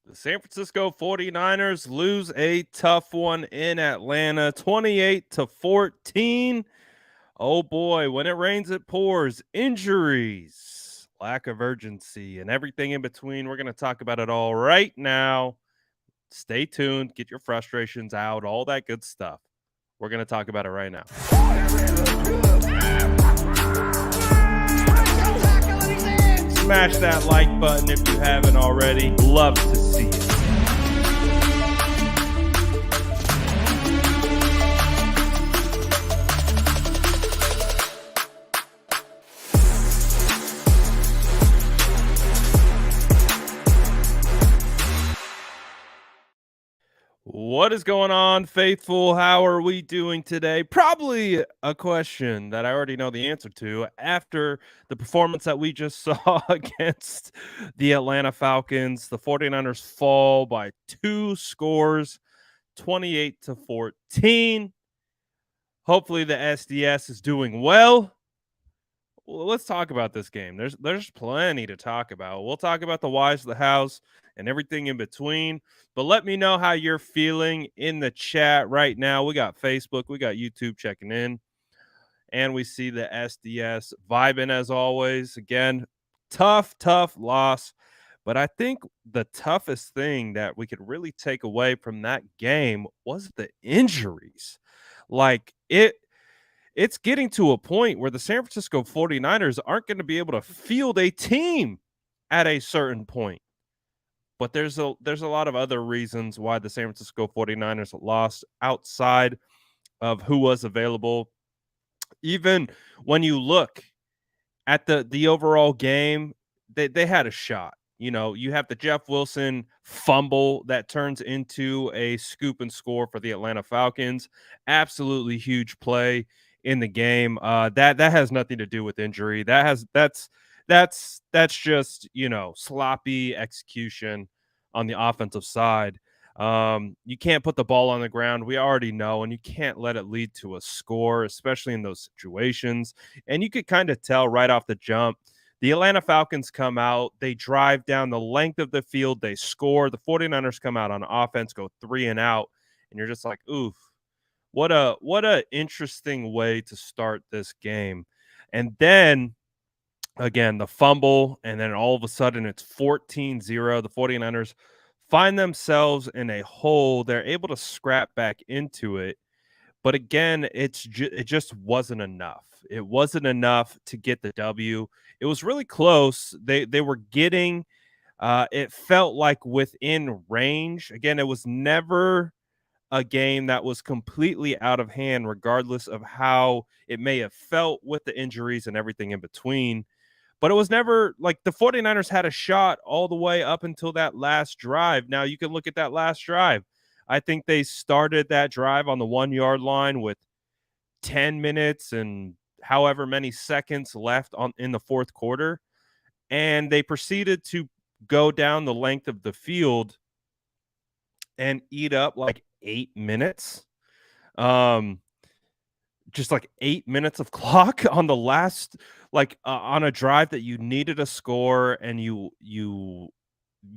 The San Francisco 49ers lose a tough one in Atlanta, 28-14. Oh boy, when it rains, it pours. Injuries, lack of urgency, and everything in between. We're going to talk about it all right now. Stay tuned, get your frustrations out, all that good stuff. We're going to talk about it right now. Smash that like button if you haven't already. Love to see it. What is going on, faithful? How are we doing today? Probably a question that I already know the answer to after the performance that we just saw against the Atlanta Falcons. The 49ers fall by 2 scores, 28-14. Hopefully the SDS is doing well. Let's talk about this game. There's plenty to talk about. We'll talk about the whys of the house and everything in between. But let me know how you're feeling in the chat right now. We got Facebook, we got YouTube checking in, and we see the SDS vibing as always. Again, tough loss. But I think the toughest thing that we could really take away from that game was the injuries. Like it's getting to a point where the San Francisco 49ers aren't going to be able to field a team at a certain point. But there's a lot of other reasons why the San Francisco 49ers lost outside of who was available. Even when you look at the overall game, they had a shot. You know, you have the Jeff Wilson fumble that turns into a scoop and score for the Atlanta Falcons. Absolutely huge play in the game. That has nothing to do with injury. That's just, you know, sloppy execution on the offensive side. You can't put the ball on the ground. We already know, and you can't let it lead to a score, especially in those situations. And you could kind of tell right off the jump. The Atlanta Falcons come out, they drive down the length of the field, they score. The 49ers come out on offense, go 3 and out, and you're just like, oof. What a interesting way to start this game. And then again, the fumble, and then all of a sudden it's 14-0. The 49ers find themselves in a hole. They're able to scrap back into it. But again, it just wasn't enough. It wasn't enough to get the W. It was really close. They were getting it felt like within range. Again, it was never a game that was completely out of hand, regardless of how it may have felt with the injuries and everything in between. But it was never like the 49ers had a shot all the way up until that last drive. Now you can look at that last drive. I think they started that drive on the 1-yard line with 10 minutes and however many seconds left in the fourth quarter. And they proceeded to go down the length of the field and eat up like 8 minutes. Just like 8 minutes of clock on the last, like on a drive that you needed a score, and you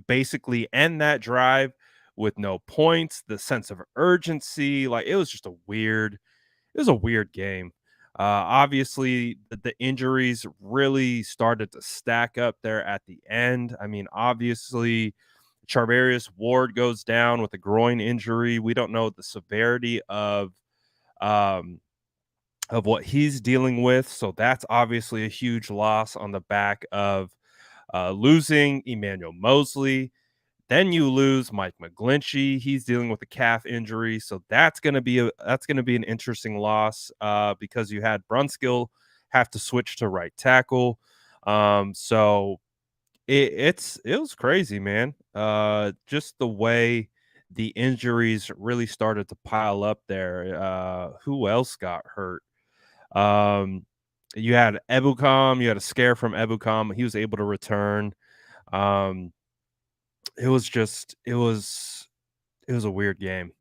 basically end that drive with no points. The sense of urgency, like it was a weird game. Obviously, the injuries really started to stack up there at the end. I mean, obviously, Charvarius Ward goes down with a groin injury. We don't know the severity of what he's dealing with, so that's obviously a huge loss on the back of losing Emmanuel Mosley. Then you lose Mike McGlinchey. He's dealing with a calf injury, so that's going to be an interesting loss because you had Brunskill have to switch to right tackle. So it was crazy, man. Just the way the injuries really started to pile up there. Who else got hurt? You had Ebukam. You had a scare from Ebukam. He was able to return. It was a weird game.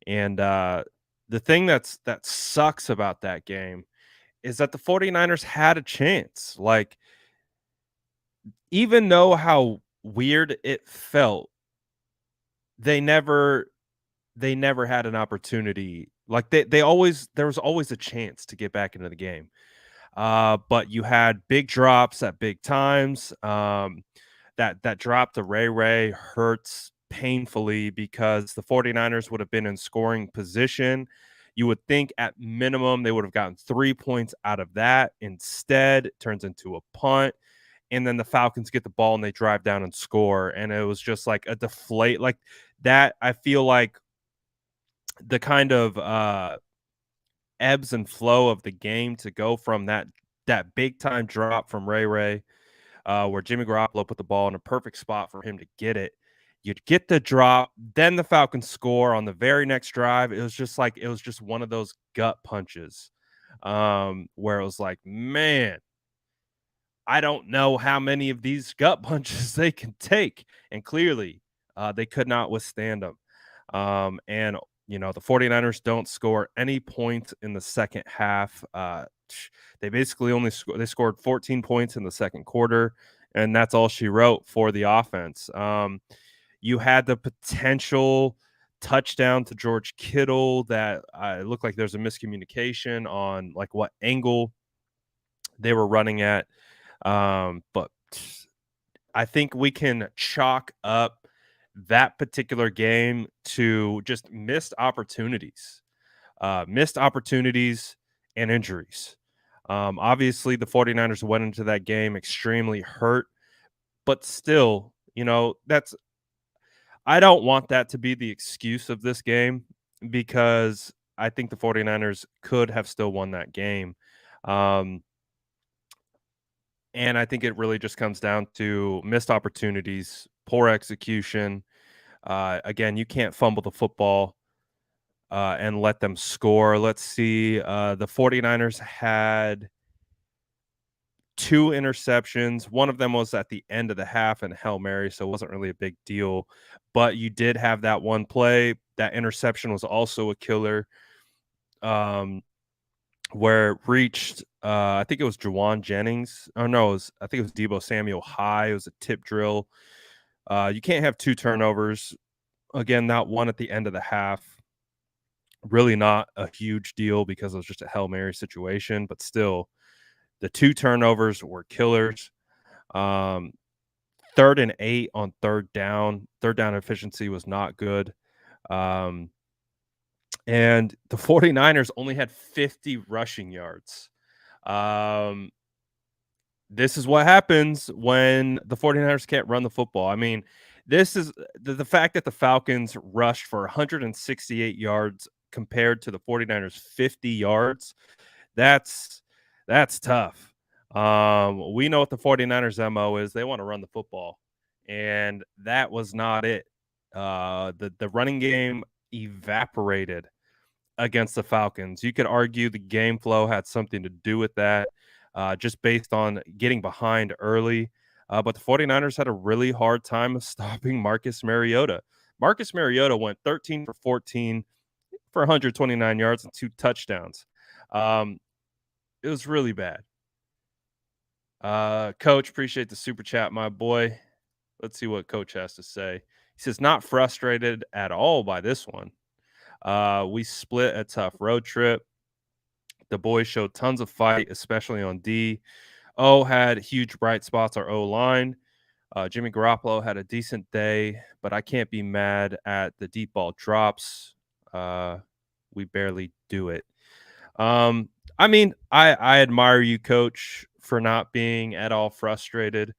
And the thing that sucks about that game is that the 49ers had a chance. Like, even though how weird it felt, they never they never had an opportunity. Like they always there was always a chance to get back into the game. But you had big drops at big times. That drop to Ray hurts painfully because the 49ers would have been in scoring position. You would think at minimum they would have gotten 3 points out of that. Instead, it turns into a punt. And then the Falcons get the ball and they drive down and score. And it was just like a deflate like that. I feel like the kind of ebbs and flow of the game to go from that big time drop from Ray, where Jimmy Garoppolo put the ball in a perfect spot for him to get it. You'd get the drop, then the Falcons score on the very next drive. It was just one of those gut punches, where it was like, man, I don't know how many of these gut punches they can take, and clearly, they could not withstand them. And the 49ers don't score any points in the second half. They basically they scored 14 points in the second quarter, and that's all she wrote for the offense. You had the potential touchdown to George Kittle that it looked like there's a miscommunication on like what angle they were running at. But I think we can chalk up that particular game to just missed opportunities and injuries. Obviously, the 49ers went into that game extremely hurt, but still, I don't want that to be the excuse of this game because I think the 49ers could have still won that game. Um, and I think it really just comes down to missed opportunities, poor execution. Again, you can't fumble the football and let them score. Let's see. The 49ers had two interceptions. One of them was at the end of the half and Hail Mary, so it wasn't really a big deal. But you did have that one play. That interception was also a killer. Where it reached, I think it was Jawan Jennings. Oh no, I think it was Debo Samuel high. It was a tip drill. You can't have two turnovers. Again, that one at the end of the half. Really not a huge deal because it was just a Hail Mary situation, but still, the two turnovers were killers. 3rd and 8 on third down. Third down efficiency was not good. And the 49ers only had 50 rushing yards. This is what happens when the 49ers can't run the football. I mean, this is the fact that the Falcons rushed for 168 yards compared to the 49ers 50 yards. That's tough. We know what the 49ers MO is. They want to run the football. And that was not it. The running game evaporated against the Falcons. You could argue the game flow had something to do with that, just based on getting behind early. But the 49ers had a really hard time of stopping Marcus Mariota. Marcus Mariota went 13 for 14 for 129 yards and 2 touchdowns. It was really bad. Coach, appreciate the super chat, my boy. Let's see what Coach has to say. He says, not frustrated at all by this one. We split a tough road trip. The boys showed tons of fight, especially on D. O had huge bright spots, our O-line. Jimmy Garoppolo had a decent day, but I can't be mad at the deep ball drops. We barely do it. I mean, I admire you, Coach, for not being at all frustrated.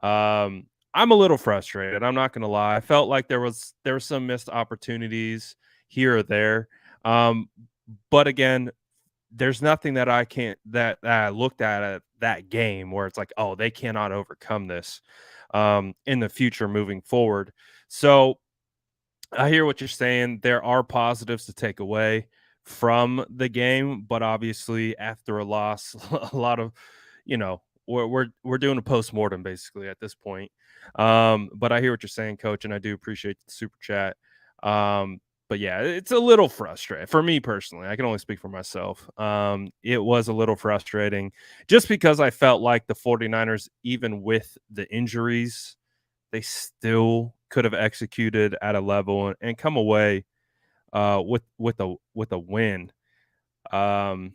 I'm a little frustrated. I'm not going to lie. I felt like there were some missed opportunities here or there. But again, there's nothing that I looked at that game where it's like, oh, they cannot overcome this in the future moving forward. So I hear what you're saying. There are positives to take away from the game, but obviously after a loss, a lot of, we're doing a postmortem basically at this point. But I hear what you're saying, Coach, and I do appreciate the super chat. But yeah, it's a little frustrating for me personally. I can only speak for myself. It was a little frustrating just because I felt like the 49ers, even with the injuries, they still could have executed at a level and come away with a win. Um,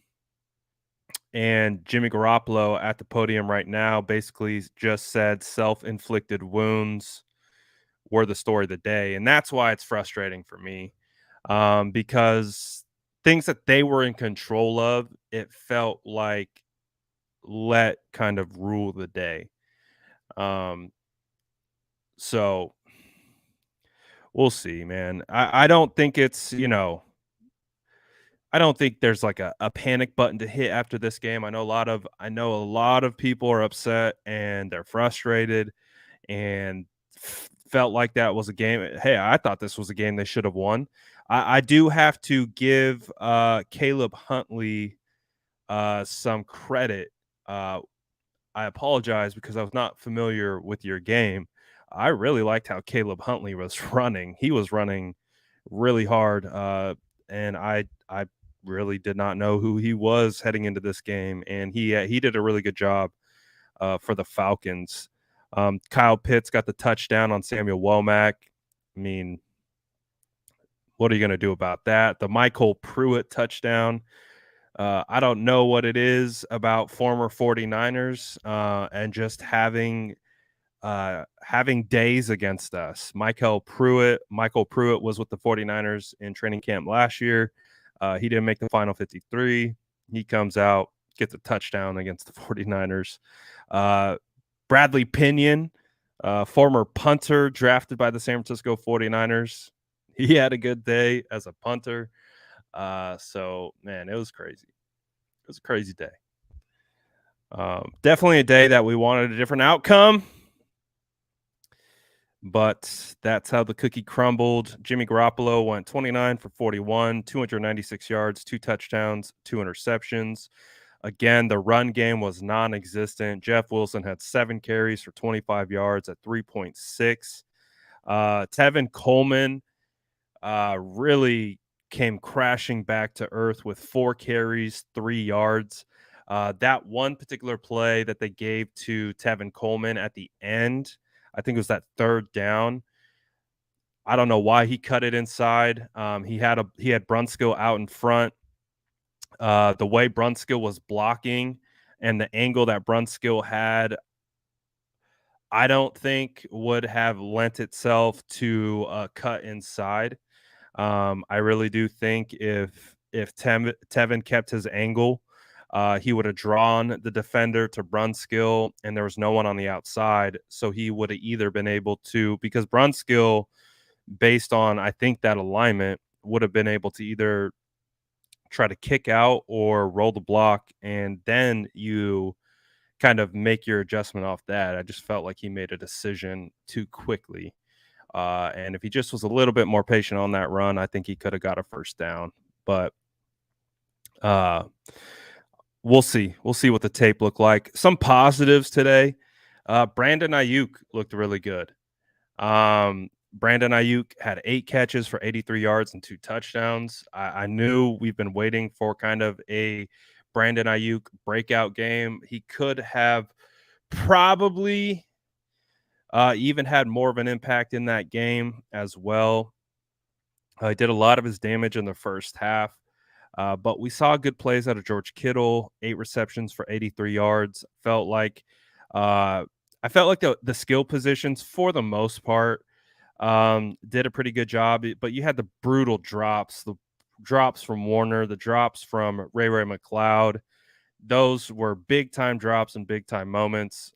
and Jimmy Garoppolo at the podium right now basically just said self-inflicted wounds were the story of the day, and that's why it's frustrating for me, because things that they were in control of, it felt like let kind of rule the day. Um, so we'll see, man. I don't think it's, I don't think there's like a panic button to hit after this game. I know a lot of people are upset and they're frustrated and felt like that was a game. Hey, I thought this was a game they should have won. I do have to give Caleb Huntley some credit. Uh, I apologize because I was not familiar with your game. I really liked how Caleb Huntley was running. He was running really hard, and I really did not know who he was heading into this game, and he did a really good job for the Falcons. Kyle Pitts got the touchdown on Samuel Womack. I mean, what are you going to do about that? The Michael Pruitt touchdown. I don't know what it is about former 49ers and just having days against us. Michael Pruitt was with the 49ers in training camp last year. He didn't make the final 53. He comes out, gets a touchdown against the 49ers. Bradley Pinion, former punter drafted by the San Francisco 49ers. He had a good day as a punter. So, man, it was crazy. It was a crazy day. Definitely a day that we wanted a different outcome. But that's how the cookie crumbled. Jimmy Garoppolo went 29 for 41, 296 yards, 2 touchdowns, 2 interceptions. Again, the run game was non-existent. Jeff Wilson had 7 carries for 25 yards at 3.6. Tevin Coleman really came crashing back to earth with 4 carries, 3 yards. That one particular play that they gave to Tevin Coleman at the end, I think it was that 3rd down. I don't know why he cut it inside. He had Brunskill out in front. The way Brunskill was blocking and the angle that Brunskill had, I don't think would have lent itself to a cut inside. I really do think if Tevin kept his angle, he would have drawn the defender to Brunskill, and there was no one on the outside, so he would have either been able to, because Brunskill, based on I think that alignment, would have been able to either try to kick out or roll the block, and then you kind of make your adjustment off that. I just felt like he made a decision too quickly. And if he just was a little bit more patient on that run, I think he could have got a first down. But we'll see. We'll see what the tape looked like. Some positives today. Brandon Ayuk looked really good. Brandon Ayuk had 8 catches for 83 yards and 2 touchdowns. I knew we've been waiting for kind of a Brandon Ayuk breakout game. He could have probably even had more of an impact in that game as well. He did a lot of his damage in the first half, but we saw good plays out of George Kittle, 8 receptions for 83 yards. I felt like the skill positions, for the most part, did a pretty good job, but you had the brutal drops, the drops from Warner, the drops from Ray McLeod. Those were big time drops and big time moments.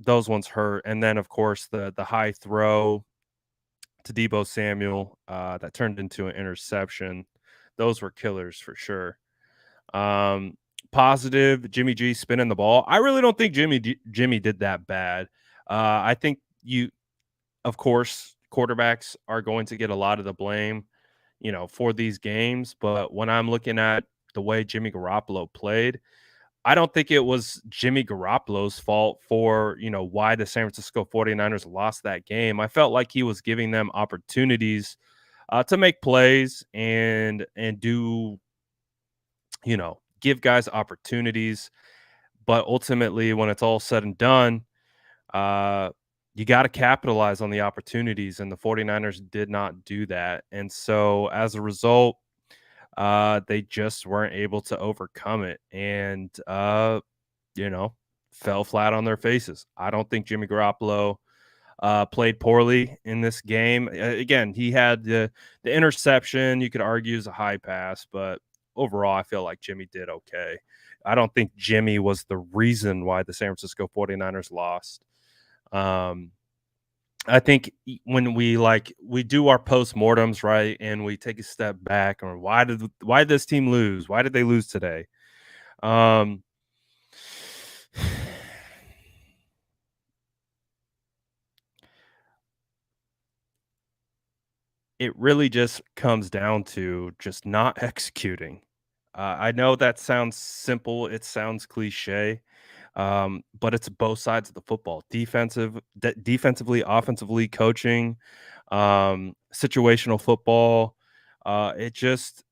Those ones hurt. And then, of course, the high throw to Deebo Samuel that turned into an interception. Those were killers for sure. Positive, Jimmy G spinning the ball. I really don't think Jimmy did that bad. I think of course, quarterbacks are going to get a lot of the blame, for these games. But when I'm looking at the way Jimmy Garoppolo played, I don't think it was Jimmy Garoppolo's fault for, why the San Francisco 49ers lost that game. I felt like he was giving them opportunities to make plays and do, give guys opportunities. But ultimately, when it's all said and done, you gotta capitalize on the opportunities, and the 49ers did not do that, and so, as a result, they just weren't able to overcome it, and, you know, fell flat on their faces. I don't think Jimmy Garoppolo played poorly in this game. Again, he had the interception. You could argue is a high pass, but overall, I feel like Jimmy did okay. I don't think Jimmy was the reason why the San Francisco 49ers lost. Um, I think when we do our postmortems, right, and we take a step back, or why did this team lose? Why did they lose today? Um, It really just comes down to just not executing. I know that sounds simple, it sounds cliche, but it's both sides of the football. Defensively, offensively, coaching, situational football. It just,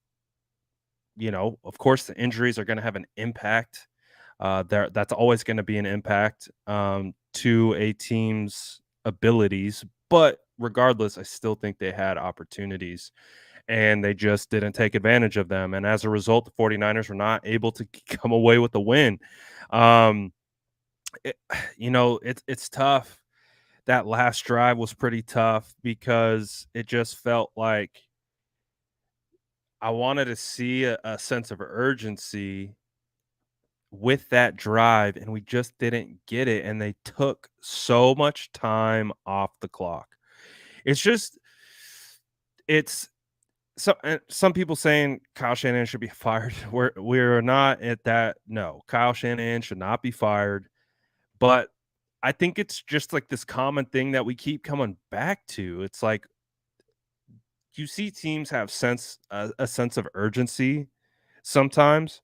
of course, the injuries are going to have an impact. That's always going to be an impact to a team's abilities. But regardless, I still think they had opportunities and they just didn't take advantage of them. And as a result, the 49ers were not able to come away with the win. Um, it, it's tough. That last drive was pretty tough because it just felt like I wanted to see a sense of urgency with that drive, and we just didn't get it. And they took so much time off the clock. It's just, it's some people saying Kyle Shanahan should be fired. We're not at that. No, Kyle Shanahan should not be fired. But I think it's just like this common thing that we keep coming back to. It's like you see teams have a sense of urgency sometimes,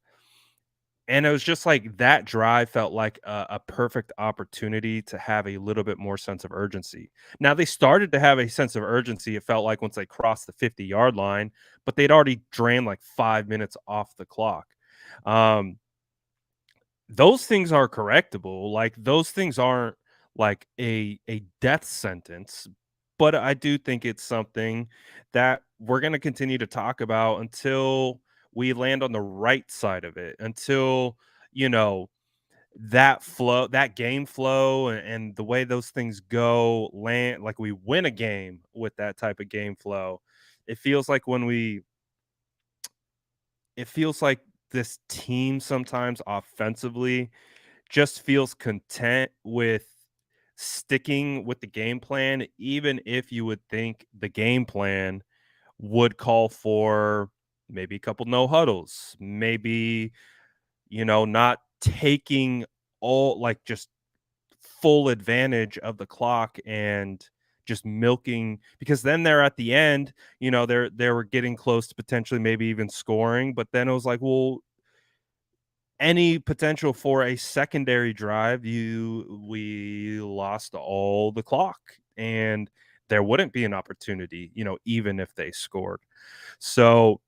and it was just like that drive felt like a perfect opportunity to have a little bit more sense of urgency. Now they started to have a sense of urgency, it felt like once they crossed the 50-yard line, but they'd already drained like 5 minutes off the clock. Um, those things are correctable. Like those things aren't like a death sentence, but I do think it's something that we're going to continue to talk about until we land on the right side of it, until you know that game flow and the way those things go land, like we win a game with that type of game flow. It feels like it feels like this team sometimes offensively just feels content with sticking with the game plan, even if you would think the game plan would call for maybe a couple no huddles, maybe, not taking all like just full advantage of the clock and just milking, because then they're at the end, they were getting close to potentially maybe even scoring, but then it was like, well, any potential for a secondary drive, we lost all the clock, and there wouldn't be an opportunity, even if they scored. So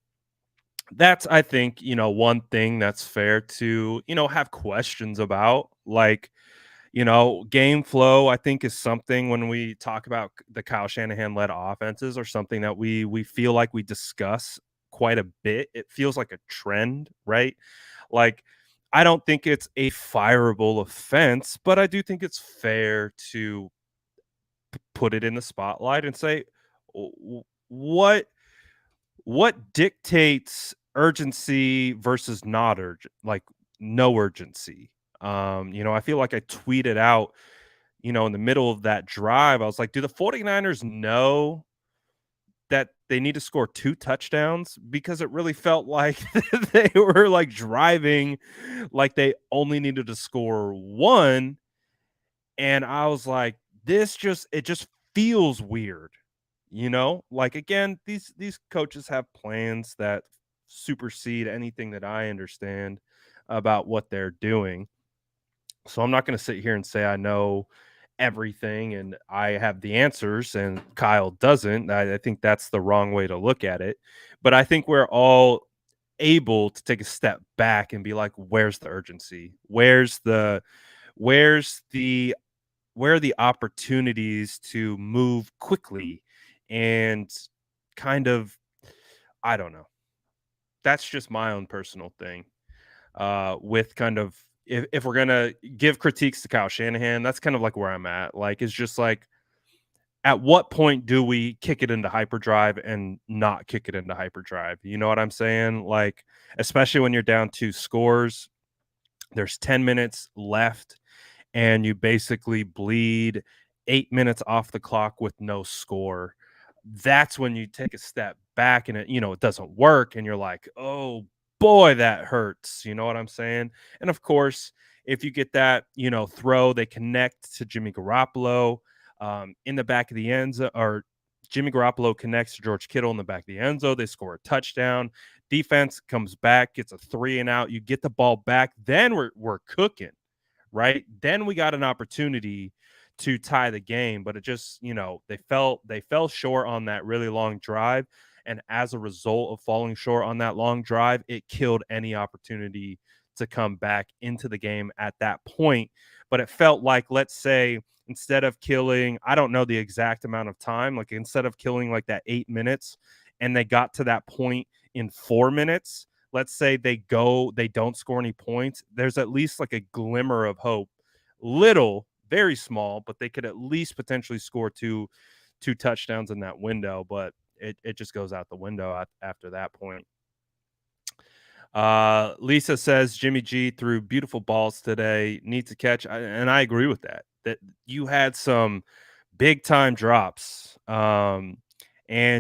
that's, I think, one thing that's fair to, have questions about. Like, game flow, I think, is something when we talk about the Kyle Shanahan led offenses, or something that we feel like we discuss quite a bit. It feels like a trend, right? Like, I don't think it's a fireable offense, but I do think it's fair to put it in the spotlight and say, what dictates urgency versus not urgent, like no urgency. I feel like I tweeted out, in the middle of that drive, I was like, do the 49ers know that they need to score 2 touchdowns? Because it really felt like they were, like, driving like they only needed to score 1, and I was like, it just feels weird, Like, again, these coaches have plans that supersede anything that I understand about what they're doing. So I'm not gonna sit here and say I know everything and I have the answers and Kyle doesn't. I think that's the wrong way to look at it. But I think we're all able to take a step back and be like, where's the urgency? Where's the where are the opportunities to move quickly and kind of, I don't know. That's just my own personal thing. With kind of, if we're gonna give critiques to Kyle Shanahan, that's kind of like where I'm at. Like, it's just like, at what point do we kick it into hyperdrive and not kick it into hyperdrive? You know what I'm saying? Like, especially when you're down 2 scores, there's 10 minutes left and you basically bleed 8 minutes off the clock with no score. That's when you take a step back and it doesn't work. And you're like, oh boy, that hurts. You know what I'm saying? And of course, if you get that throw, they connect to Jimmy Garoppolo in the back of the end zone, or Jimmy Garoppolo connects to George Kittle in the back of the end zone. They score a touchdown. Defense comes back, gets a 3-and-out. You get the ball back. Then we're cooking, right? Then we got an opportunity to tie the game, but it just they fell short on that really long drive. And as a result of falling short on that long drive, it killed any opportunity to come back into the game at that point. But it felt like, let's say, instead of killing, I don't know the exact amount of time, like instead of killing like that 8 minutes and they got to that point in 4 minutes, let's say they don't score any points, there's at least like a glimmer of hope. Little, very small, but they could at least potentially score two touchdowns in that window, but it just goes out the window after that point. Lisa says Jimmy G threw beautiful balls today. Need to catch, and I agree with that. That you had some big time drops. And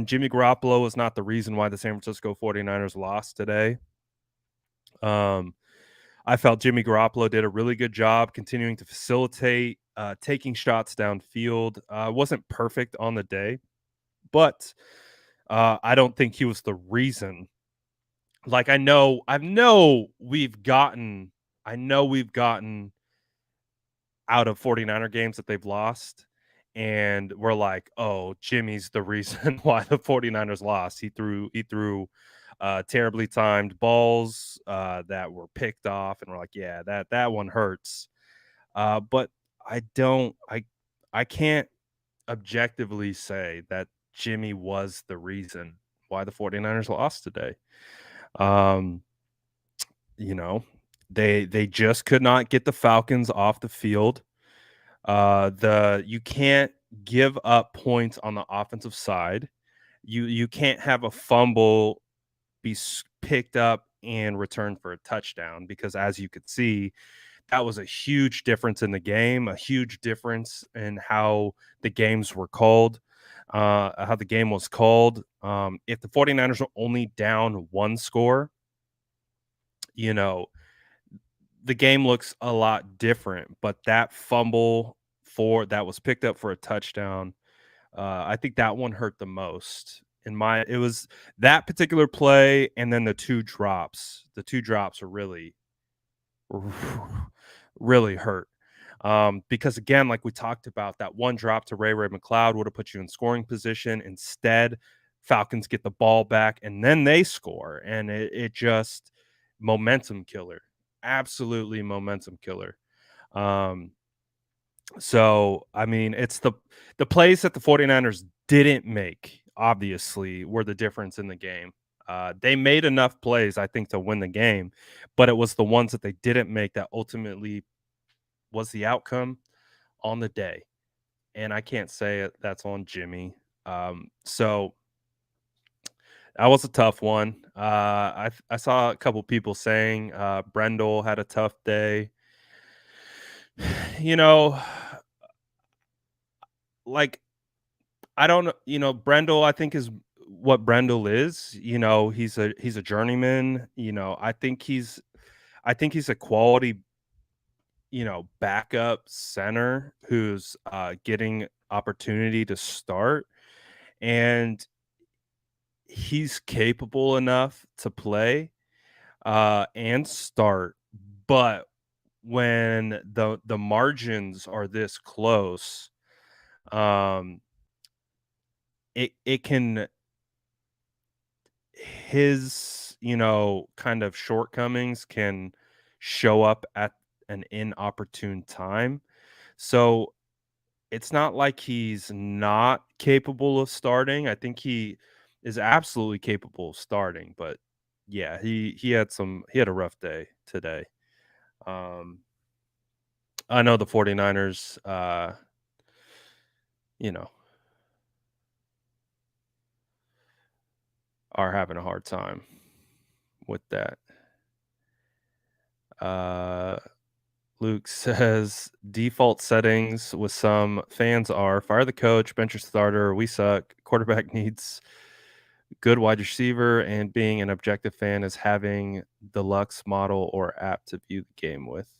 Jimmy Garoppolo was not the reason why the San Francisco 49ers lost today. I felt Jimmy Garoppolo did a really good job continuing to facilitate, taking shots downfield. Wasn't perfect on the day, but I don't think he was the reason. Like, I know we've gotten out of 49er games that they've lost, and we're like, oh, Jimmy's the reason why the 49ers lost. He threw terribly timed balls that were picked off, and we're like, yeah, that one hurts. But I can't objectively say that Jimmy was the reason why the 49ers lost today. Um, you know, they just could not get the Falcons off the field. You can't give up points on the offensive side. You can't have a fumble be picked up and returned for a touchdown, because as you could see, that was a huge difference in the game, a huge difference in how the games were called, how the game was called. If the 49ers were only down 1 score, you know, the game looks a lot different. But that fumble that was picked up for a touchdown, I think that one hurt the most. It was that particular play, and then the two drops. The two drops are really, really hurt. Because again, like we talked about, that one drop to Ray McLeod would have put you in scoring position. Instead, Falcons get the ball back and then they score, and it just momentum killer, absolutely momentum killer. So I mean, it's the plays that the 49ers didn't make, obviously, were the difference in the game. They made enough plays, I think, to win the game, but it was the ones that they didn't make that ultimately was the outcome on the day. And I can't say that's on Jimmy. So that was a tough one. I saw a couple people saying Brendel had a tough day. You know, like, I don't know. Brendel, I think, is what Brendel is. He's a journeyman. I think he's a quality backup center who's getting opportunity to start, and he's capable enough to play and start. But when the margins are this close, um, it can his kind of shortcomings can show up at an inopportune time. So it's not like he's not capable of starting. I think he is absolutely capable of starting, but yeah, he had a rough day today. Um, I know the 49ers, you know, are having a hard time with that. Uh, Luke says default settings with some fans are fire the coach, bench your starter, we suck, quarterback needs good wide receiver, and being an objective fan is having deluxe model or app to view the game with.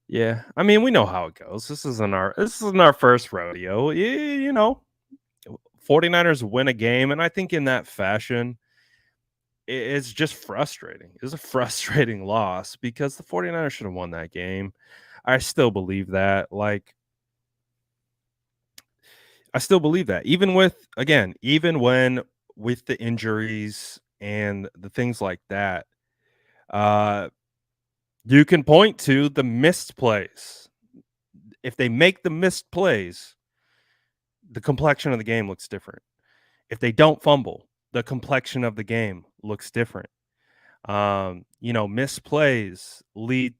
Yeah, I mean, we know how it goes. This isn't our first rodeo. You know, 49ers win a game, and I think in that fashion, it's just frustrating. It's a frustrating loss because the 49ers should have won that game. I still believe that. Like, I still believe that. Even when with the injuries and the things like that, uh, you can point to the missed plays. If they make the missed plays, the complexion of the game looks different. If they don't fumble, the complexion of the game looks different. Missed plays led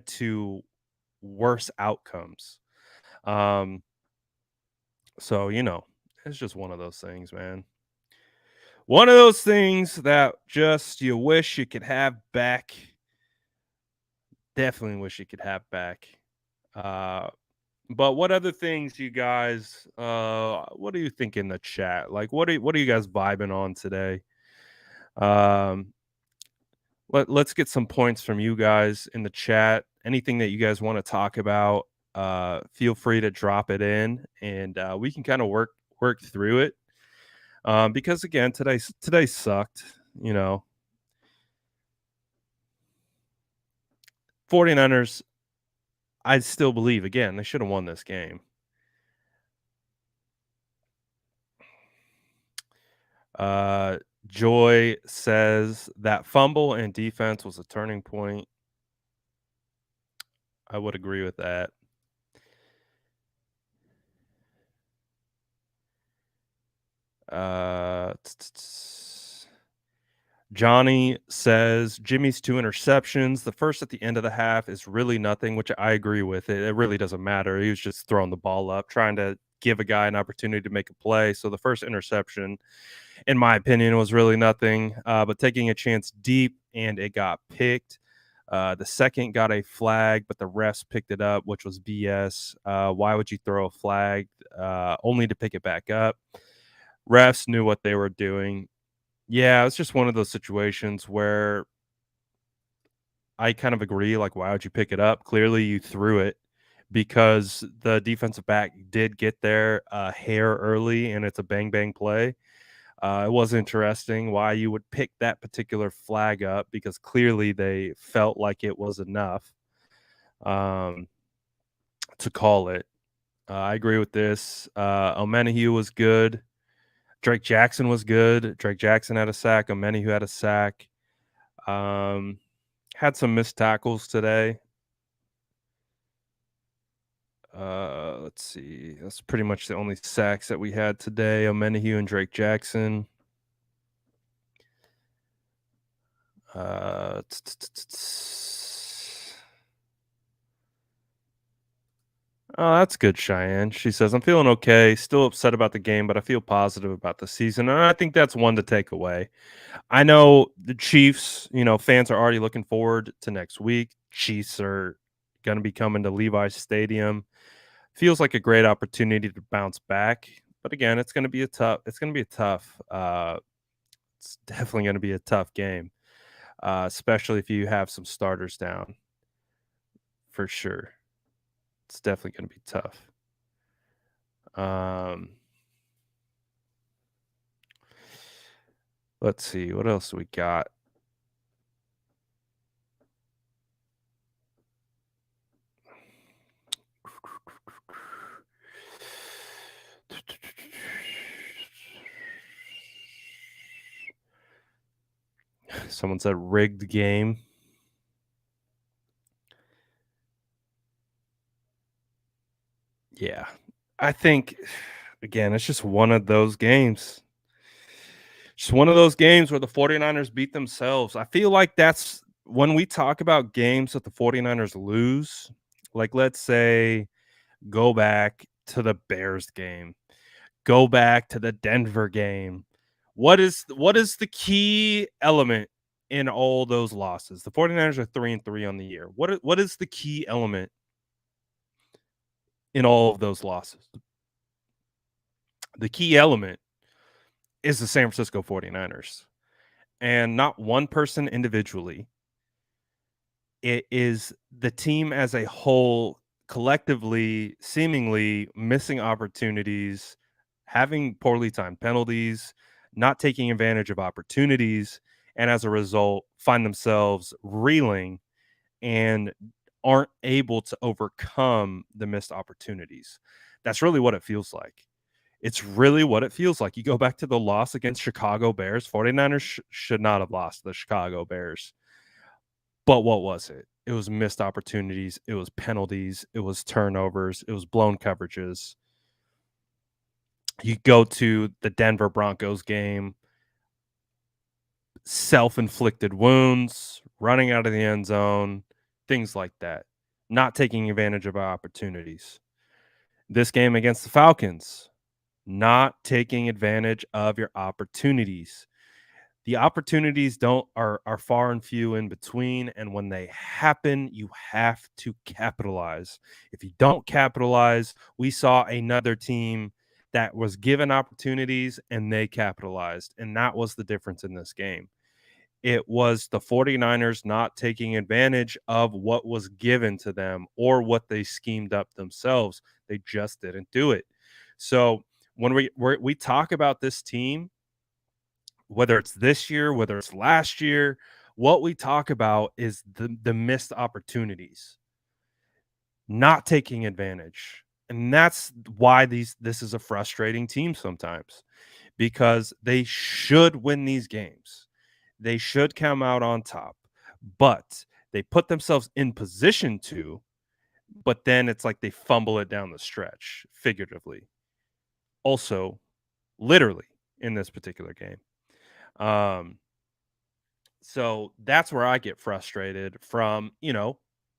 to worse outcomes. Um, so it's just one of those things, man. One of those things that just you wish you could have back. Definitely wish you could have back. Uh, but what other things you guys what do you think in the chat? Like what are you guys vibing on today? Um let's get some points from you guys in the chat. Anything that you guys want to talk about, feel free to drop it in and we can kind of work through it. Because again, today sucked, you know. 49ers, I still believe again, they should have won this game. Joy says that fumble and defense was a turning point. I would agree with that. Johnny says Jimmy's 2 interceptions. The first at the end of the half is really nothing, which I agree with. It really doesn't matter. He was just throwing the ball up, trying to give a guy an opportunity to make a play. So the first interception, in my opinion, was really nothing. But taking a chance deep and it got picked. The second got a flag, but the refs picked it up, which was BS. Why would you throw a flag only to pick it back up? Refs knew what they were doing. Yeah, it's just one of those situations where I kind of agree. Like, why would you pick it up? Clearly, you threw it because the defensive back did get there a hair early, and it's a bang bang play. It was interesting why you would pick that particular flag up because clearly they felt like it was enough um, to call it. I agree with this. Omenihu was good. Drake Jackson was good. Drake Jackson had a sack. Omenihu had a sack. Had some missed tackles today. Let's see. That's pretty much the only sacks that we had today. Omenihu and Drake Jackson. Oh, that's good, Cheyenne. She says, I'm feeling okay. Still upset about the game, but I feel positive about the season. And I think that's one to take away. I know the Chiefs, fans are already looking forward to next week. Chiefs are going to be coming to Levi's Stadium. Feels like a great opportunity to bounce back. But again, it's definitely going to be a tough game, especially if you have some starters down for sure. It's definitely going to be tough. Let's see. What else we got? Someone said rigged game. I think, again, it's just one of those games. Just one of those games where the 49ers beat themselves. I feel like that's when we talk about games that the 49ers lose, like, let's say, go back to the Bears game, go back to the Denver game. What is the key element in all those losses? The 49ers are 3-3 on the year. What is the key element in all of those losses? The key element is the San Francisco 49ers, and not one person individually. It is the team as a whole, collectively, seemingly missing opportunities, having poorly timed penalties, not taking advantage of opportunities, and as a result, find themselves reeling and aren't able to overcome the missed opportunities. That's really what it feels like. It's really what it feels like. You go back to the loss against Chicago Bears, 49ers should not have lost the Chicago Bears. But what was it? It was missed opportunities, it was penalties, it was turnovers, it was blown coverages. You go to the Denver Broncos game, self-inflicted wounds, running out of the end zone, things like that, not taking advantage of our opportunities. This game against the Falcons, not taking advantage of your opportunities. The opportunities don't are far and few in between, and when they happen, you have to capitalize. If you don't capitalize, we saw another team that was given opportunities and they capitalized, and that was the difference in this game. It was the 49ers not taking advantage of what was given to them or what they schemed up themselves. They just didn't do it. So when we talk about this team, whether it's this year, whether it's last year, what we talk about is the missed opportunities, not taking advantage. And that's why this is a frustrating team sometimes, because they should win these games. They should come out on top, but they put themselves in position to, but then it's like they fumble it down the stretch, figuratively. Also, literally in this particular game. Um, So that's where I get frustrated from,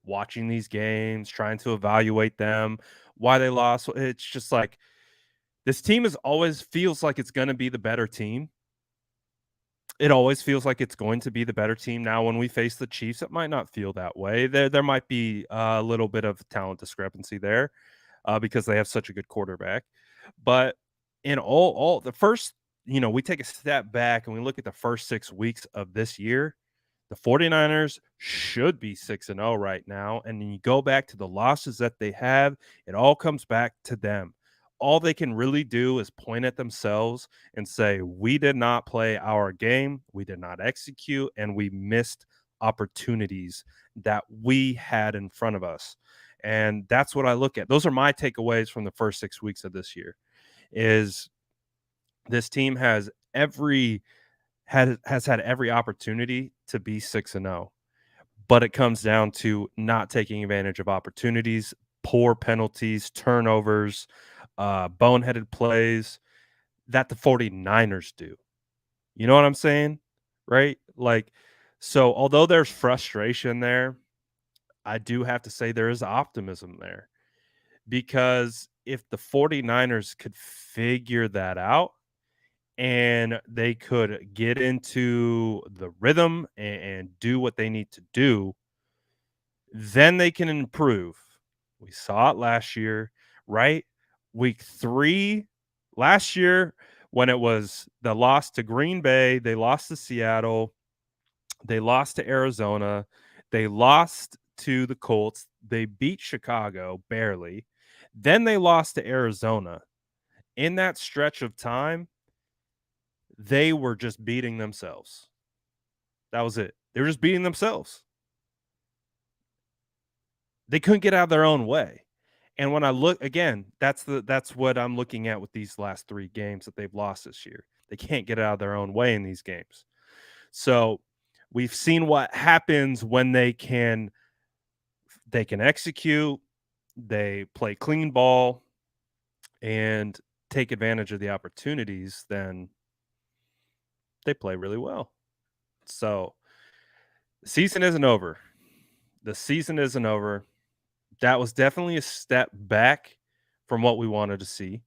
watching these games, trying to evaluate them, why they lost. It's just like this team is always feels like it's going to be the better team. It always feels like it's going to be the better team. Now, when we face the Chiefs, it might not feel that way. There might be a little bit of talent discrepancy there because they have such a good quarterback. But in all the first, we take a step back and we look at the first 6 weeks of this year. The 49ers should be 6-0 right now. And then you go back to the losses that they have, it all comes back to them. All they can really do is point at themselves and say, we did not play our game, we did not execute, and we missed opportunities that we had in front of us. And that's what I look at. Those are my takeaways from the first 6 weeks of this year. Is this team has had every opportunity to be 6-0, but it comes down to not taking advantage of opportunities, poor penalties, turnovers, boneheaded plays that the 49ers do. You know what I'm saying? Right? Like, so although there's frustration there, I do have to say there is optimism there, because if the 49ers could figure that out and they could get into the rhythm and do what they need to do, then they can improve. We saw it last year, right? Week 3 last year, when it was the loss to Green Bay, they lost to Seattle, they lost to Arizona, they lost to the Colts, they beat Chicago barely, then they lost to Arizona. In that stretch of time, they were just beating themselves. That was it. They were just beating themselves. They couldn't get out of their own way. And when I look again, that's what I'm looking at with these last 3 games that they've lost this year. They can't get out of their own way in these games. So, we've seen what happens when they can execute, they play clean ball, and take advantage of the opportunities, then they play really well. So the season isn't over. The season isn't over. That was definitely a step back from what we wanted to see.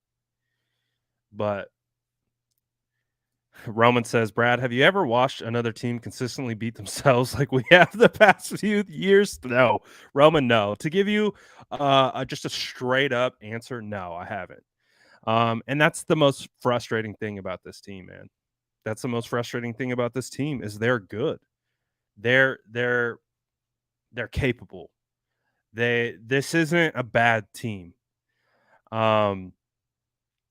But Roman says, Brad, have you ever watched another team consistently beat themselves like we have the past few years? No. Roman, no. To give you just a straight up answer, no, I haven't. And that's the most frustrating thing about this team, man. That's the most frustrating thing about this team is they're good. They're capable. This isn't a bad team. Um,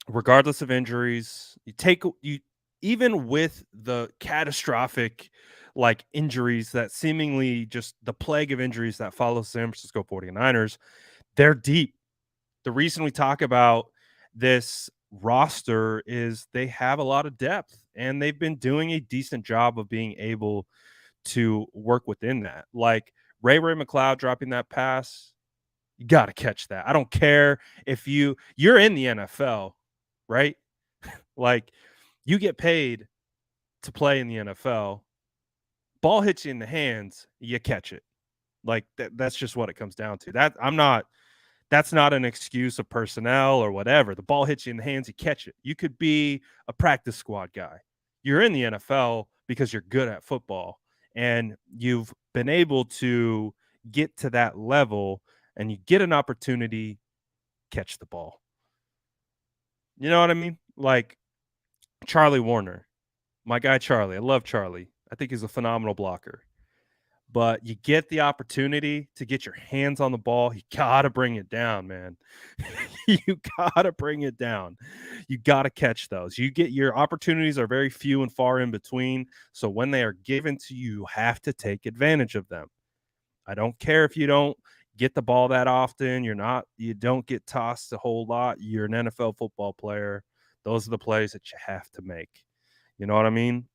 regardless of injuries, you even with the catastrophic like injuries that seemingly just the plague of injuries that follow San Francisco 49ers, they're deep. The reason we talk about this roster is they have a lot of depth and they've been doing a decent job of being able to work within that. Like Ray McLeod dropping that pass, you got to catch that. I don't care if you're in the NFL, right? Like you get paid to play in the NFL. Ball hits you in the hands, you catch it. Like that's just what it comes down to. That's not an excuse of personnel or whatever. The ball hits you in the hands, you catch it. You could be a practice squad guy. You're in the NFL because you're good at football and you've been able to get to that level and you get an opportunity, catch the ball. You know what I mean? Like Charlie Warner, my guy Charlie. I love Charlie. I think he's a phenomenal blocker. But you get the opportunity to get your hands on the ball, you gotta bring it down, man. You gotta bring it down. You gotta catch those. Your opportunities are very few and far in between. So when they are given to you, you have to take advantage of them. I don't care if you don't get the ball that often. You don't get tossed a whole lot. You're an NFL football player. Those are the plays that you have to make. You know what I mean?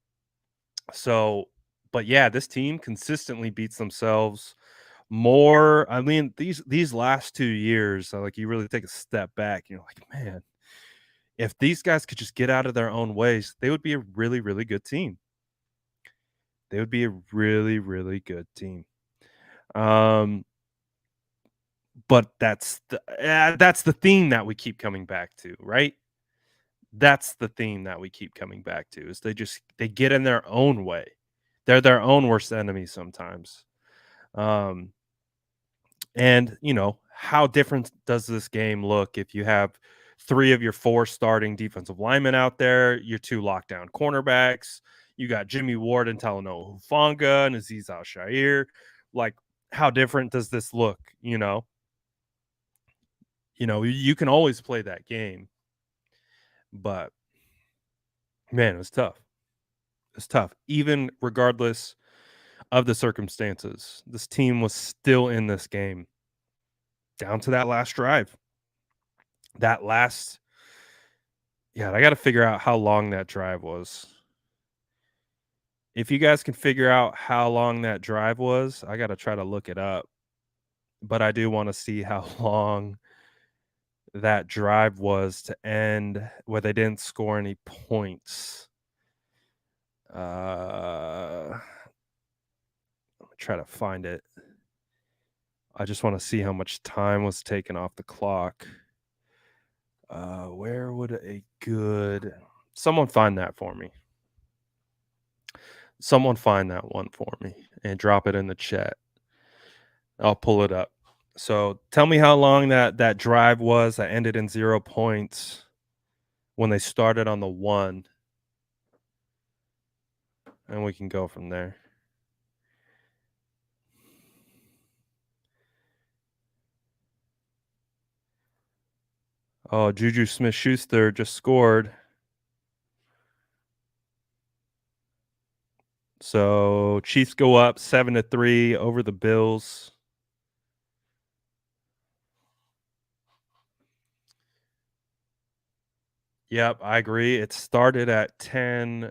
So, but yeah, this team consistently beats themselves more. I mean, these last 2 years, like you really take a step back, you're like, man, if these guys could just get out of their own ways, they would be a really, really good team. They would be a really, really good team. But that's the theme that we keep coming back to, right? That's the theme that we keep coming back to is they get in their own way. They're their own worst enemy sometimes. Um, and how different does this game look if you have 3 of your 4 starting defensive linemen out there, your 2 lockdown cornerbacks, you got Jimmy Ward and Talanoa Hufanga and Azeez Al-Shaair. Like, how different does this look? You can always play that game, but man, it was tough. It's tough, even regardless of the circumstances. This team was still in this game down to that last drive. I got to figure out how long that drive was. If you guys can figure out how long that drive was, I got to try to look it up. But I do want to see how long that drive was to end where they didn't score any points. Let me try to find it. I just want to see how much time was taken off the clock. Where would someone find that for me? Someone find that one for me and drop it in the chat. I'll pull it up. So tell me how long that drive was that ended in 0 points when they started on the 1. And we can go from there. Oh, Juju Smith-Schuster just scored. So Chiefs go up 7-3 over the Bills. Yep, I agree. It started at 10.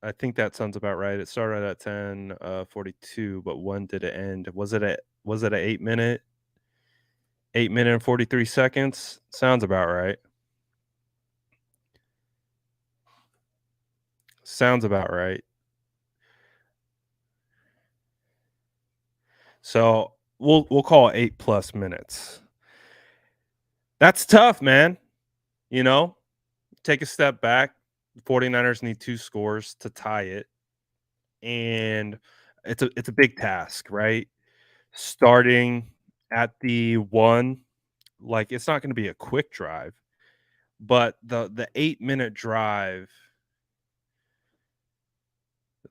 I think that sounds about right. It started at 10:42, but when did it end? Was it a 8 minute and 43 seconds? Sounds about right. Sounds about right. So we'll call it 8 plus minutes. That's tough, man. You know, take a step back. 49ers need 2 scores to tie it. And it's a big task, right? Starting at the one, like it's not going to be a quick drive, but the 8-minute drive,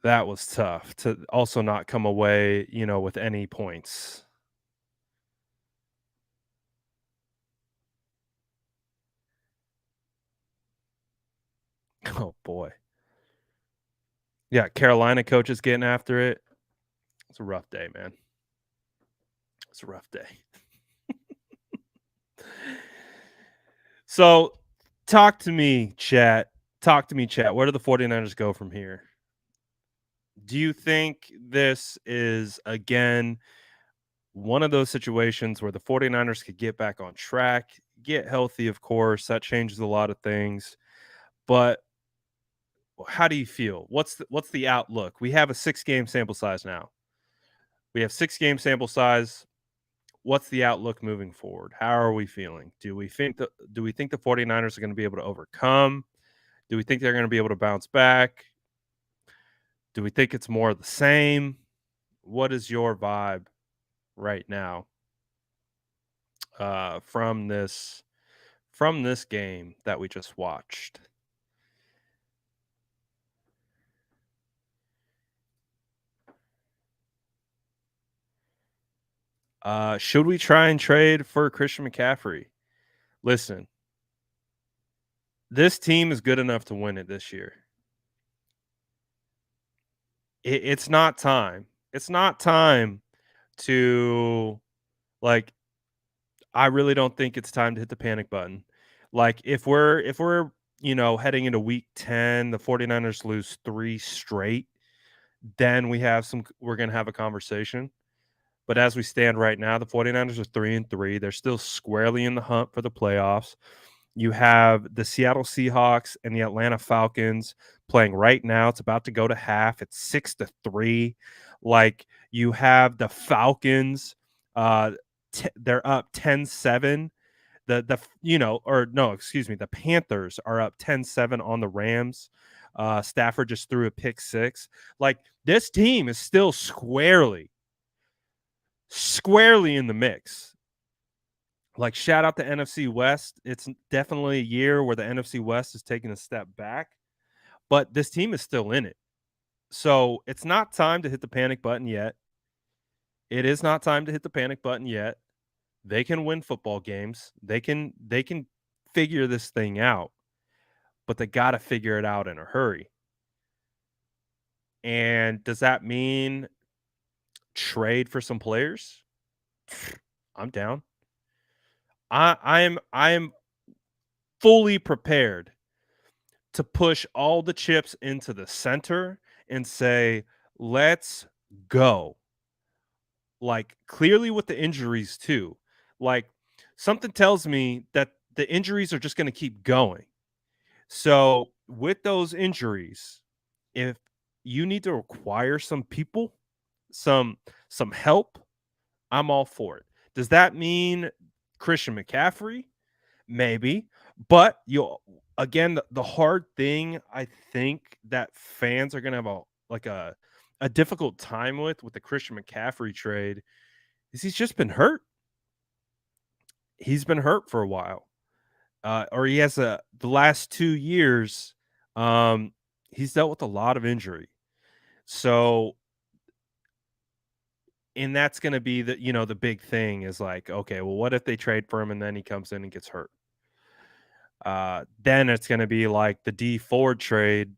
that was tough to also not come away, with any points. Oh boy. Yeah, Carolina coaches getting after it. It's a rough day, man. It's a rough day. So, talk to me, chat. Talk to me, chat. Where do the 49ers go from here? Do you think this is, again, one of those situations where the 49ers could get back on track, get healthy, of course? That changes a lot of things. But how do you feel? What's the outlook? We have a 6-game sample size now. We have 6-game sample size. What's the outlook moving forward? How are we feeling? Do we think the 49ers are going to be able to overcome? Do we think they're going to be able to bounce back? Do we think it's more of the same? What is your vibe right now from this game that we just watched? Should we try and trade for Christian McCaffrey? Listen, this team is good enough to win it this year. It's not time. It's not time to, like, I really don't think it's time to hit the panic button. Like, if we're heading into week 10, the 49ers lose 3 straight, then we're going to have a conversation. But as we stand right now, the 49ers are 3-3. They're still squarely in the hunt for the playoffs. You have the Seattle Seahawks and the Atlanta Falcons playing right now. It's about to go to half. It's 6-3. Like, you have the Falcons, uh, they're up 10-7. Or no, excuse me, the Panthers are up 10-7 on the Rams. Stafford just threw a pick six. Like, this team is still squarely in the mix. Like, shout out to NFC West. It's definitely a year where the NFC West is taking a step back, but this team is still in it. So it's not time to hit the panic button yet. It is not time to hit the panic button yet. They can win football games. They can figure this thing out, but they got to figure it out in a hurry. And does that mean trade for some players? I'm down. I am fully prepared to push all the chips into the center and say, let's go. Like, clearly with the injuries too. Like, something tells me that the injuries are just going to keep going. So, with those injuries, if you need to acquire some people, some some help, I'm all for it. Does that mean Christian McCaffrey? Maybe, but you again, the hard thing I think that fans are gonna have a difficult time with the Christian McCaffrey trade is he's just been hurt. He's been hurt for a while, or he has the last 2 years. Um, he's dealt with a lot of injury, so and that's gonna be the big thing is like, okay, well, what if they trade for him and then he comes in and gets hurt? Then it's going to be like the D Ford trade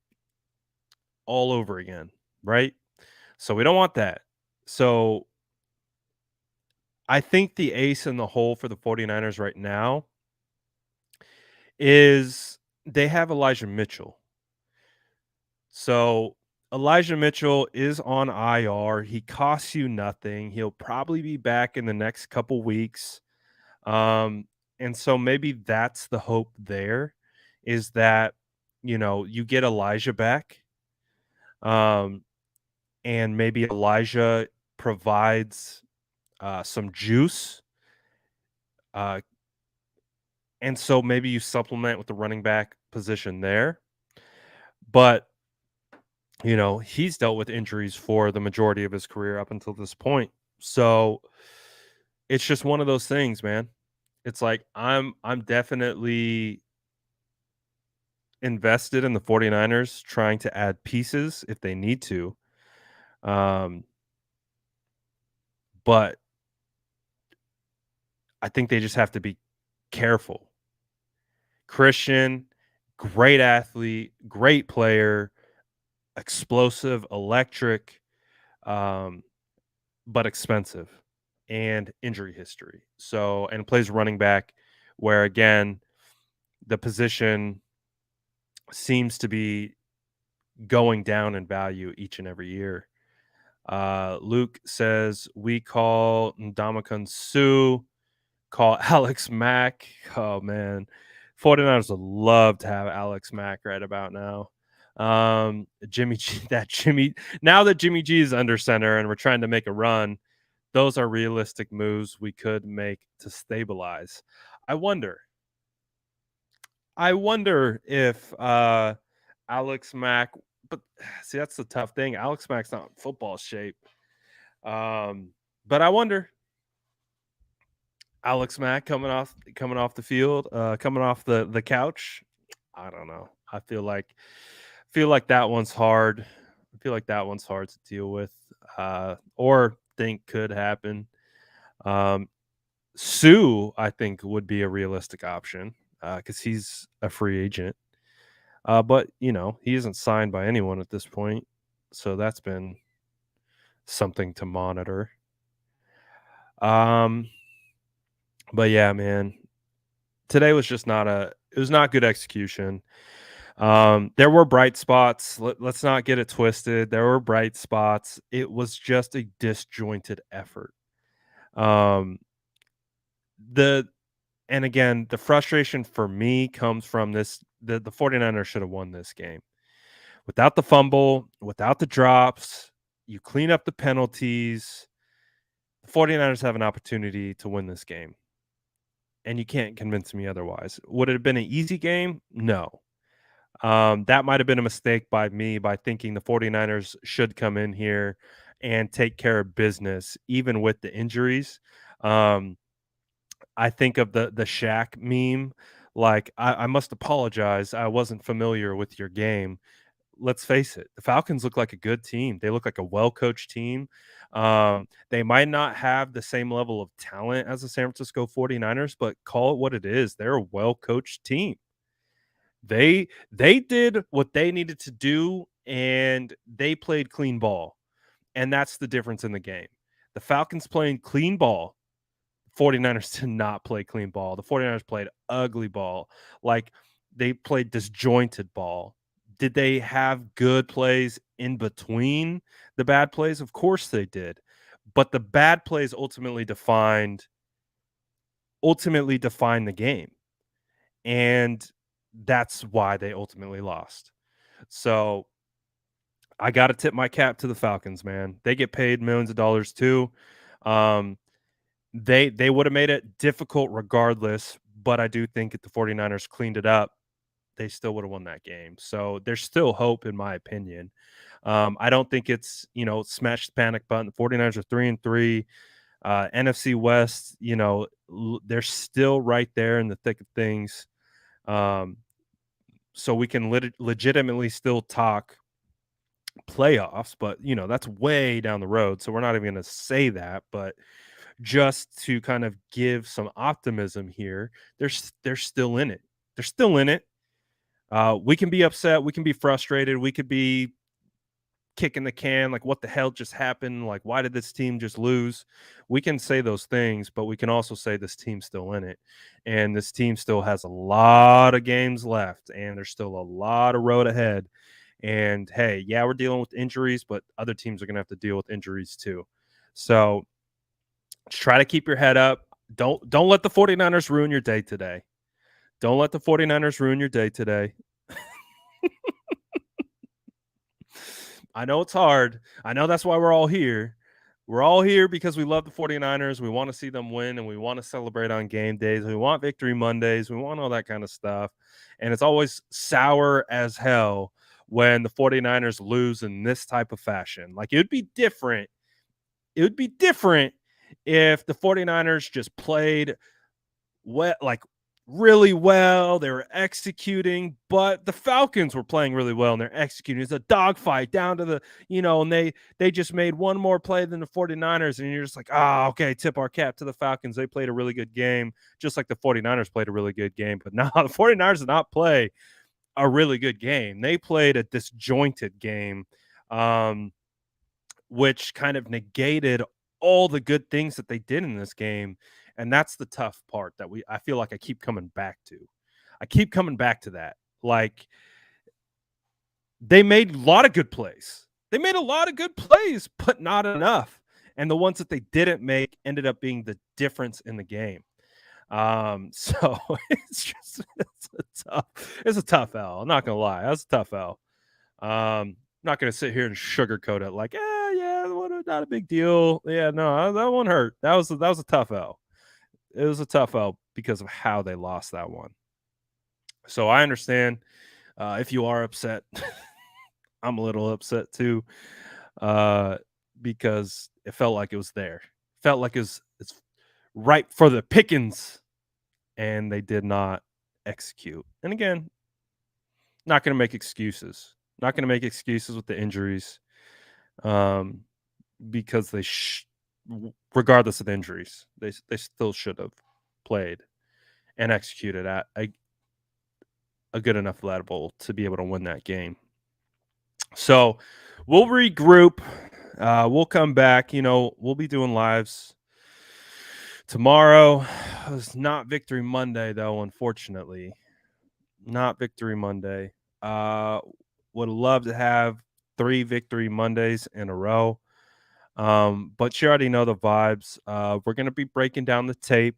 all over again, right? So we don't want that. So I think the ace in the hole for the 49ers right now is they have Elijah Mitchell. So Elijah Mitchell is on IR. He costs you nothing. He'll probably be back in the next couple weeks. Um, and so maybe that's the hope there is that, you get Elijah back. And maybe Elijah provides some juice. And so maybe you supplement with the running back position there. But, he's dealt with injuries for the majority of his career up until this point. So it's just one of those things, man. It's like I'm definitely invested in the 49ers trying to add pieces if they need to. Um, but I think they just have to be careful. Christian, great athlete, great player, explosive, electric, um, but expensive and injury history. So, and plays running back, where again, the position seems to be going down in value each and every year. Luke says, we call Ndamukong Suh, call Alex Mack. Oh, man. 49ers would love to have Alex Mack right about now. Jimmy G, now that Jimmy G is under center and we're trying to make a run, those are realistic moves we could make to stabilize. I wonder if Alex Mack, but see, that's the tough thing. Alex Mack's not in football shape. But I wonder, Alex Mack coming off the field, coming off the couch. I don't know. I feel like that one's hard. I feel like that one's hard to deal with, or think could happen. Sue, I think, would be a realistic option because he's a free agent. But he isn't signed by anyone at this point, so that's been something to monitor. But yeah, man, today was just it was not good execution. There were bright spots. Let's not get it twisted. There were bright spots. It was just a disjointed effort. And again, the frustration for me comes from this. The 49ers should have won this game. Without the fumble, without the drops, you clean up the penalties. The 49ers have an opportunity to win this game. And you can't convince me otherwise. Would it have been an easy game? No. That might have been a mistake by me by thinking the 49ers should come in here and take care of business, even with the injuries. I think of the Shaq meme, like, I must apologize. I wasn't familiar with your game. Let's face it, the Falcons look like a good team. They look like a well-coached team. They might not have the same level of talent as the San Francisco 49ers, but call it what it is. They're a well-coached team. They did what they needed to do, and they played clean ball, and that's the difference in the game. The Falcons playing clean ball. 49ers did not play clean ball. The 49ers played ugly ball. Like, they played disjointed ball. Did they have good plays in between the bad plays? Of course they did. But the bad plays ultimately defined the game. And that's why they ultimately lost. So I got to tip my cap to the Falcons, man. They get paid millions of dollars too. They would have made it difficult regardless, but I do think if the 49ers cleaned it up, they still would have won that game. So there's still hope, in my opinion. I don't think it's, smash the panic button. The 49ers are 3-3. NFC West, they're still right there in the thick of things. So we can legitimately still talk playoffs, but that's way down the road. So we're not even going to say that, but just to kind of give some optimism here, they're still in it. They're still in it. We can be upset. We can be frustrated. We could be kicking the can, like, what the hell just happened? Like, why did this team just lose? We can say those things, but we can also say this team's still in it. And this team still has a lot of games left, and there's still a lot of road ahead. And hey, yeah, we're dealing with injuries, but other teams are going to have to deal with injuries too. So just try to keep your head up. Don't let the 49ers ruin your day today. Don't let the 49ers ruin your day today. I know it's hard. I know that's why we're all here. We're all here because we love the 49ers. We want to see them win and we want to celebrate on game days. We want victory Mondays. We want all that kind of stuff. And it's always sour as hell when the 49ers lose in this type of fashion. Like, it would be different. It would be different if the 49ers just played like really well. They were executing, but the Falcons were playing really well and they're executing. It's a dogfight down to the, and they just made one more play than the 49ers. And you're just like, okay, tip our cap to the Falcons. They played a really good game, just like the 49ers played a really good game. But now the 49ers did not play a really good game. They played a disjointed game, which kind of negated all the good things that they did in this game. And that's the tough part that I feel like I keep coming back to. I keep coming back to that. Like, they made a lot of good plays. They made a lot of good plays, but not enough. And the ones that they didn't make ended up being the difference in the game. So it's a tough L. I'm not gonna lie. That's a tough L. I'm not gonna sit here and sugarcoat it like, yeah, not a big deal. Yeah, no, that one hurt. That was a tough L. It was a tough L because of how they lost that one. So I understand if you are upset. I'm a little upset too, because it felt like it was there. Felt like it's ripe for the pickings, and they did not execute. And again, not going to make excuses. Not going to make excuses with the injuries, because regardless of the injuries, they still should have played and executed at a good enough level to be able to win that game. So we'll regroup. We'll come back. We'll be doing lives tomorrow. It's not Victory Monday, though, unfortunately. Not Victory Monday. Would love to have 3 Victory Mondays in a row. But you already know the vibes. We're going to be breaking down the tape.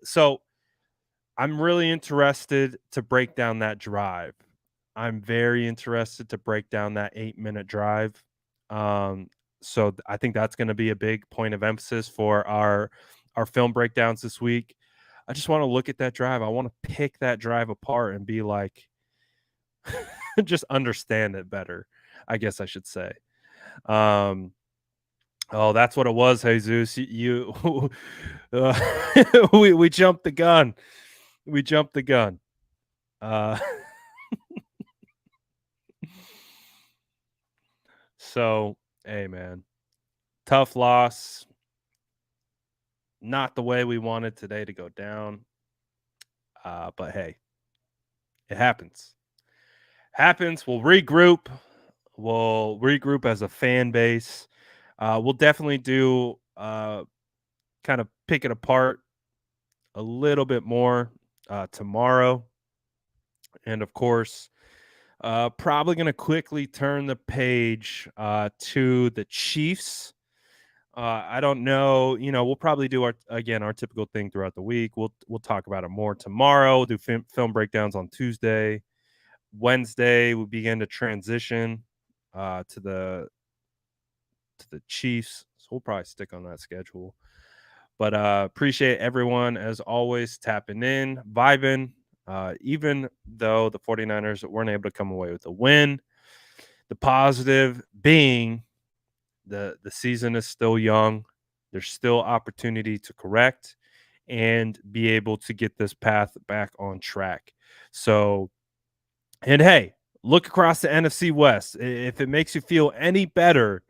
So I'm really interested to break down that drive. I'm very interested to break down that 8-minute drive. So I think that's going to be a big point of emphasis for our film breakdowns this week. I just want to look at that drive. I want to pick that drive apart and be like, just understand it better, I guess I should say. Oh, that's what it was, Jesus. You we jumped the gun. We jumped the gun. So, hey, man, tough loss. Not the way we wanted today to go down. But hey, it happens. Happens. We'll regroup. We'll regroup as a fan base. We'll definitely do kind of pick it apart a little bit more tomorrow. And of course, probably going to quickly turn the page to the Chiefs. I don't know. We'll probably do our typical thing throughout the week. We'll talk about it more tomorrow. We'll do film breakdowns on Tuesday. Wednesday, we begin to transition to the Chiefs. So we'll probably stick on that schedule. But appreciate everyone, as always, tapping in, vibing. Even though the 49ers weren't able to come away with a win, the positive being the season is still young. There's still opportunity to correct and be able to get this path back on track. So, and hey, look across the NFC West. If it makes you feel any better,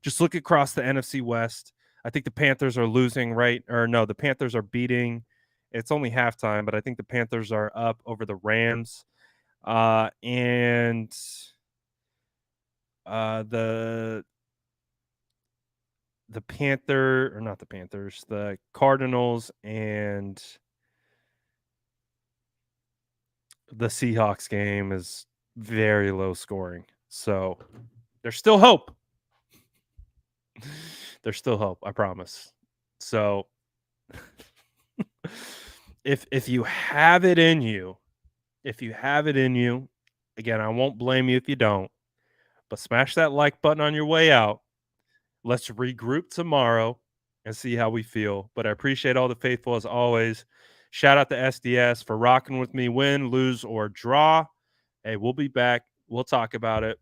just look across the NFC West. I think the Panthers are losing, right? Or no, the Panthers are beating. It's only halftime, but I think the Panthers are up over the Rams. And the the Cardinals and the Seahawks game is very low scoring. So there's still hope. There's still hope, I promise. So if you have it in you, again, I won't blame you if you don't, But smash that like button on your way out. Let's regroup tomorrow and see how we feel. But I appreciate all the faithful as always. Shout out to SDS for rocking with me, win, lose, or draw. Hey, we'll be back. We'll talk about it.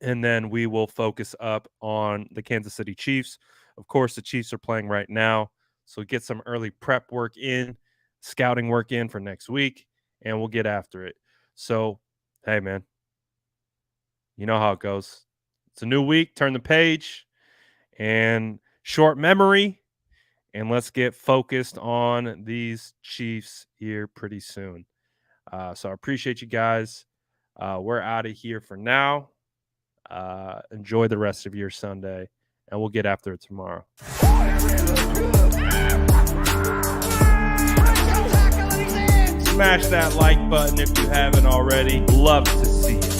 And then we will focus up on the Kansas City Chiefs. Of course, the Chiefs are playing right now. So get some early prep work in, scouting work in for next week, and we'll get after it. So, hey, man, you know how it goes. It's a new week. Turn the page and short memory. And let's get focused on these Chiefs here pretty soon. So I appreciate you guys. We're out of here for now. Enjoy the rest of your Sunday, and we'll get after it tomorrow. Smash that like button if you haven't already. Love to see it.